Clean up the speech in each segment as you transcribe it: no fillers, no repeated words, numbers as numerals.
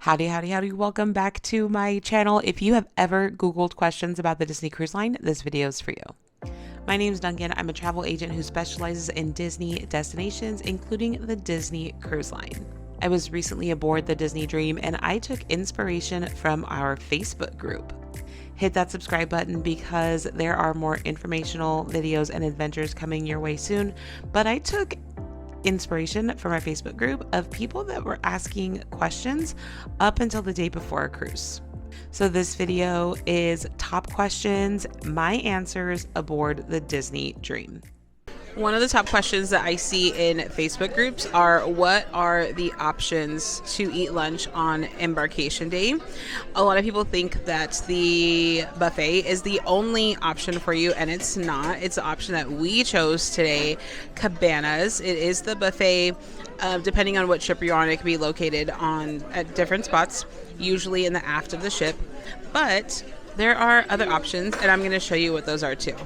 Howdy, howdy, howdy. Welcome back to my channel. If you have ever Googled questions about the Disney Cruise Line, this video is for you. My name is Duncan. I'm a travel agent who specializes in Disney destinations, including the Disney Cruise Line. I was recently aboard the Disney Dream and I took inspiration from our Facebook group. Hit that subscribe button because there are more informational videos and adventures coming your way soon, but I took inspiration from our Facebook group of people that were asking questions up until the day before a cruise. So this video is top questions, my answers aboard the Disney Dream. One of the top questions that I see in Facebook groups are, what are the options to eat lunch on embarkation day? A lot of people think that the buffet is the only option for you, and it's not. It's the option that we chose today, Cabanas. It is the buffet. Depending on what ship you're on, it can be located at different spots, usually in the aft of the ship. But there are other options, and I'm going to show you what those are too.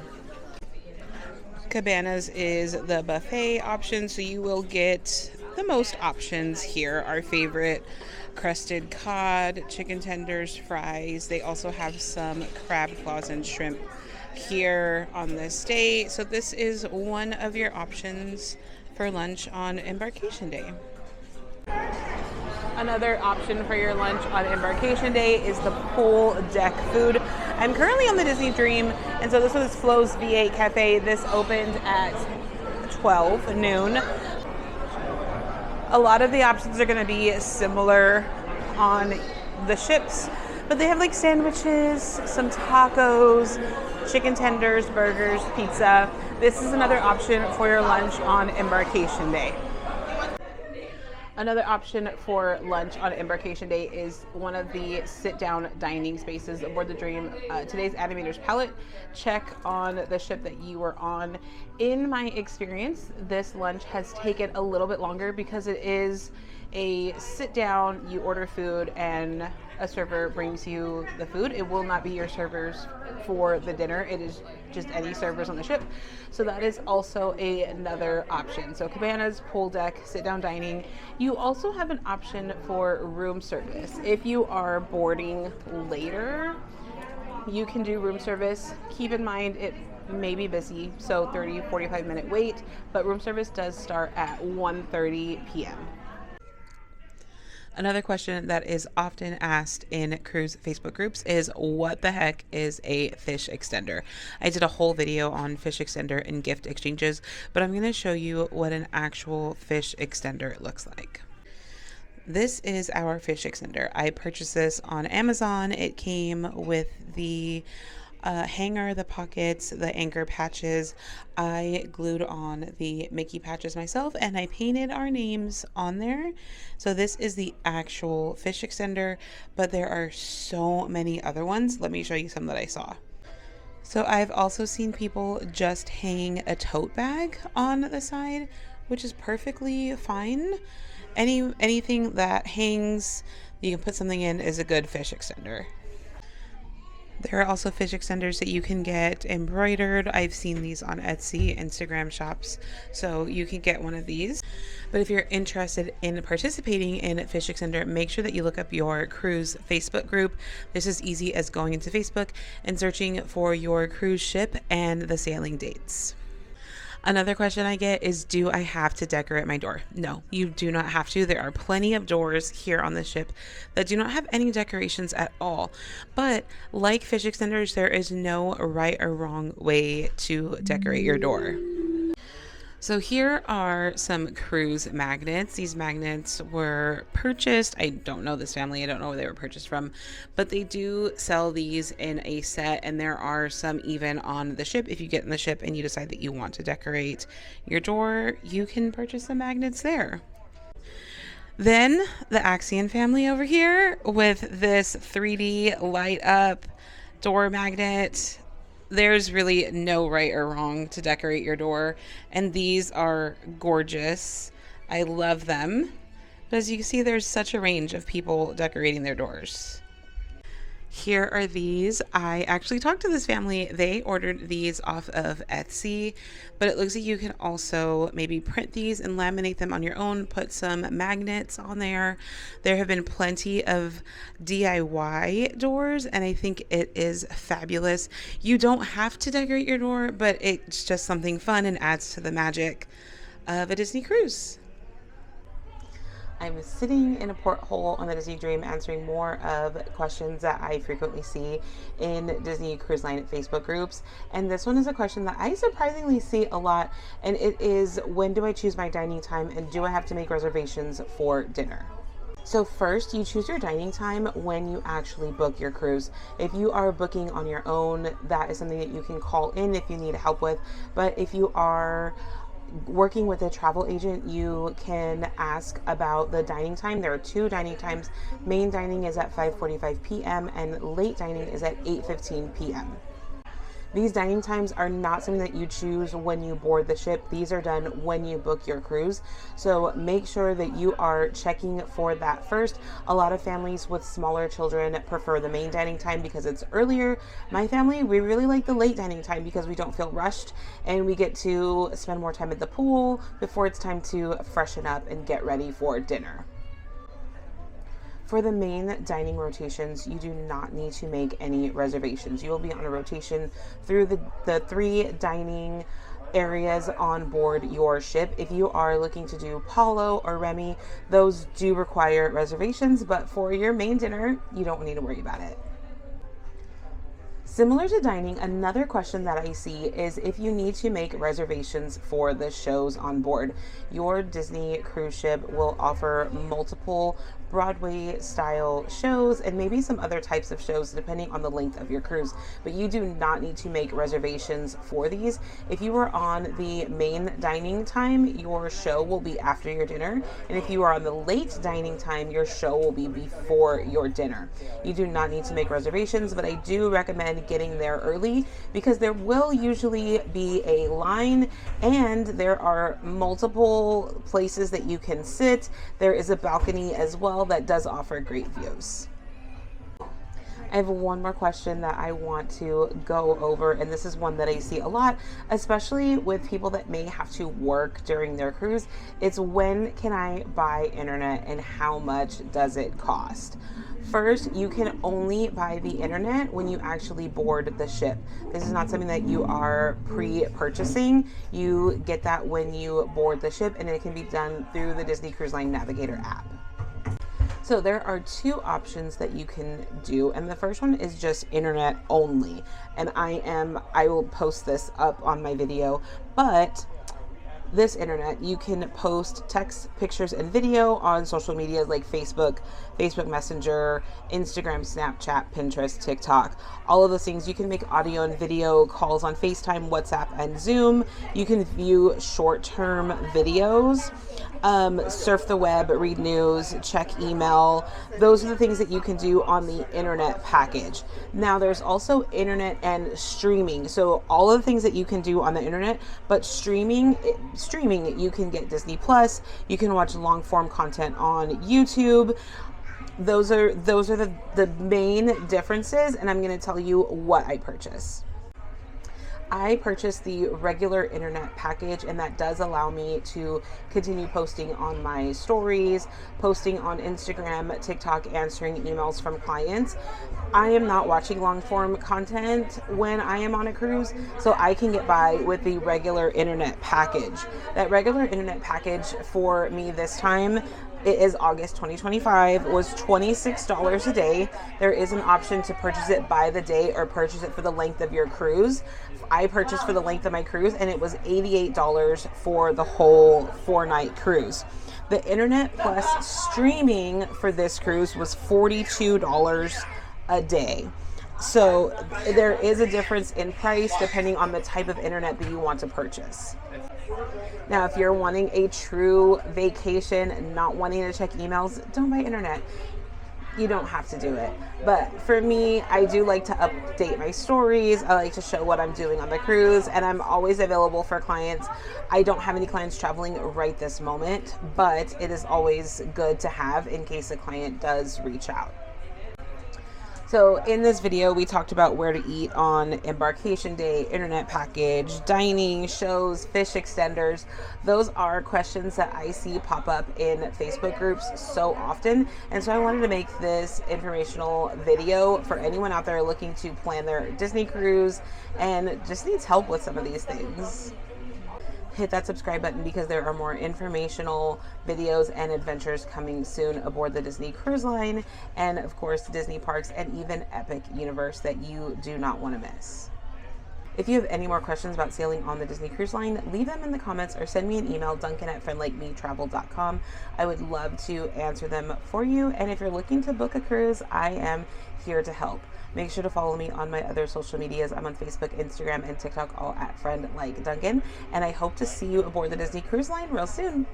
Cabanas is the buffet option, so you will get the most options here. Our favorite crusted cod, chicken tenders, fries. They also have some crab claws and shrimp here on this day. So this is one of your options for lunch on embarkation day. Another option for your lunch on embarkation day is the pool deck food. I'm currently on the Disney Dream, and so this was Flo's V8 Cafe. This opened at 12 noon. A lot of the options are going to be similar on the ships, but they have like sandwiches, some tacos, chicken tenders, burgers, pizza. This is another option for your lunch on embarkation day. Another option for lunch on embarkation day is one of the sit-down dining spaces aboard the Dream. Today's Animator's Palette. Check on the ship that you were on. In my experience, this lunch has taken a little bit longer because it is a sit-down, you order food, and a server brings you the food. It will not be your servers for the dinner. It is just any servers on the ship. So that is also another option. So Cabanas, pool deck, sit-down dining. You also have an option for room service. If you are boarding later, you can do room service. Keep in mind it may be busy, so 30-45 minute wait, but room service does start at 1:30 p.m. Another question that is often asked in cruise Facebook groups is, what the heck is a fish extender? I did a whole video on fish extender and gift exchanges, but I'm going to show you what an actual fish extender looks like. This is our fish extender. I purchased this on Amazon. It came with the hanger, the pockets, the anchor patches. I glued on the Mickey patches myself and I painted our names on there. So this is the actual fish extender, but there are so many other ones. Let me show you some that I saw. So I've also seen people just hang a tote bag on the side, which is perfectly fine. Anything that hangs, you can put something in, is a good fish extender. There are also fish extenders that you can get embroidered. I've seen these on Etsy, Instagram shops, so you can get one of these. But if you're interested in participating in fish extender, make sure that you look up your cruise Facebook group. This is easy as going into Facebook and searching for your cruise ship and the sailing dates. Another question I get is, do I have to decorate my door? No, you do not have to. There are plenty of doors here on the ship that do not have any decorations at all. But like fish extenders, there is no right or wrong way to decorate your door. So here are some cruise magnets. These magnets were purchased. I don't know this family. I don't know where they were purchased from, but they do sell these in a set, and there are some even on the ship. If you get in the ship and you decide that you want to decorate your door, you can purchase the magnets there. Then the Axion family over here with this 3D light up door magnet. There's really no right or wrong to decorate your door, and these are gorgeous. I love them. But as you can see, there's such a range of people decorating their doors. Here are these. I actually talked to this family. They ordered these off of Etsy, but it looks like you can also maybe print these and laminate them on your own, put some magnets on there. There have been plenty of DIY doors, and I think it is fabulous. You don't have to decorate your door, but it's just something fun and adds to the magic of a Disney cruise. I'm sitting in a porthole on the Disney Dream answering more of questions that I frequently see in Disney Cruise Line Facebook groups. And this one is a question that I surprisingly see a lot. And it is, when do I choose my dining time and do I have to make reservations for dinner? So first, you choose your dining time when you actually book your cruise. If you are booking on your own, that is something that you can call in if you need help with. But if you are working with a travel agent, you can ask about the dining time. There are two dining times. Main dining is at 5:45 p.m. and late dining is at 8:15 p.m. These dining times are not something that you choose when you board the ship. These are done when you book your cruise. So make sure that you are checking for that first. A lot of families with smaller children prefer the main dining time because it's earlier. My family, we really like the late dining time because we don't feel rushed and we get to spend more time at the pool before it's time to freshen up and get ready for dinner. For the main dining rotations, you do not need to make any reservations. You will be on a rotation through the three dining areas on board your ship. If you are looking to do Palo or Remy, those do require reservations, but for your main dinner, you don't need to worry about it. Similar to dining, another question that I see is if you need to make reservations for the shows on board. Your Disney cruise ship will offer multiple Broadway style shows and maybe some other types of shows depending on the length of your cruise, but you do not need to make reservations for these. If you are on the main dining time, your show will be after your dinner, and if you are on the late dining time, your show will be before your dinner. You do not need to make reservations, but I do recommend getting there early because there will usually be a line and there are multiple places that you can sit. There is a balcony as well that does offer great views. I have one more question that I want to go over, and this is one that I see a lot, especially with people that may have to work during their cruise. It's when can I buy internet and how much does it cost? First, you can only buy the internet when you actually board the ship. This is not something that you are pre-purchasing. You get that when you board the ship, and it can be done through the Disney Cruise Line Navigator app. So there are two options that you can do, and the first one is just internet only, and I will post this up on my video, but this internet, you can post text, pictures, and video on social media like Facebook Messenger, Instagram, Snapchat, Pinterest, TikTok, all of those things. You can make audio and video calls on FaceTime, WhatsApp, and Zoom. You can view short-term videos, surf the web, read news, check email. Those are the things that you can do on the internet package. Now there's also internet and streaming. So all of the things that you can do on the internet, but streaming, you can get Disney Plus, you can watch long form content on YouTube. Those are the main differences, and I'm going to tell you what I purchase. I purchased the regular internet package, and that does allow me to continue posting on my stories, posting on Instagram, TikTok, answering emails from clients. I am not watching long form content when I am on a cruise, so I can get by with the regular internet package. That regular internet package for me this time, it is August 2025, was $26 a day. There is an option to purchase it by the day or purchase it for the length of your cruise. I purchased for the length of my cruise, and it was $88 for the whole 4-night cruise. The internet plus streaming for this cruise was $42 a day. So there is a difference in price depending on the type of internet that you want to purchase. Now, if you're wanting a true vacation, not wanting to check emails, don't buy internet. You don't have to do it. But for me, I do like to update my stories. I like to show what I'm doing on the cruise, and I'm always available for clients. I don't have any clients traveling right this moment, but it is always good to have in case a client does reach out. So in this video, we talked about where to eat on embarkation day, internet package, dining, shows, fish extenders. Those are questions that I see pop up in Facebook groups so often. And so I wanted to make this informational video for anyone out there looking to plan their Disney cruise and just needs help with some of these things. Hit that subscribe button because there are more informational videos and adventures coming soon aboard the Disney Cruise Line and of course Disney parks and even Epic Universe that you do not want to miss. If you have any more questions about sailing on the Disney Cruise Line, leave them in the comments or send me an email, duncan@friendlikemetravel.com. I would love to answer them for you. And if you're looking to book a cruise, I am here to help. Make sure to follow me on my other social medias. I'm on Facebook, Instagram, and TikTok, all at friendlikeduncan. And I hope to see you aboard the Disney Cruise Line real soon.